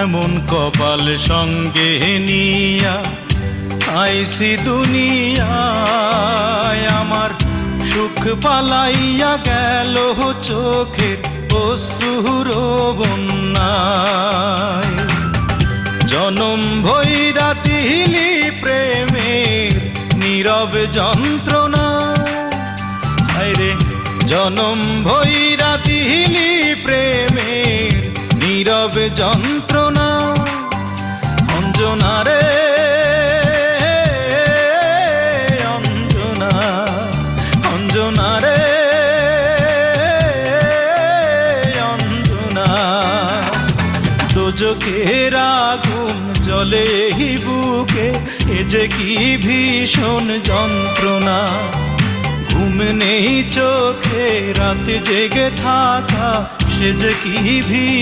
এমন কপাল সঙ্গে নিয়া আইসি দুনিয়ায়, আমার সুখ পালাইয়া গেল চোখের অশ্রুর বন্যায়। জনম ভৈরা দিলি প্রেমের নীরব যন্ত্রণা, আরে জনম ভৈরা দিলি প্রেমের নীরব যন্ত্রণা। অঞ্জনা রে অঞ্জনা, অঞ্জনা রে অঞ্জনা, দোজখের আগুন জ্বলে এই বুকে, এ যে কি ভীষণ যন্ত্রণা। ঘুম নেই চোখে রাত জেগে থাকা, সে যে কি ভীষণ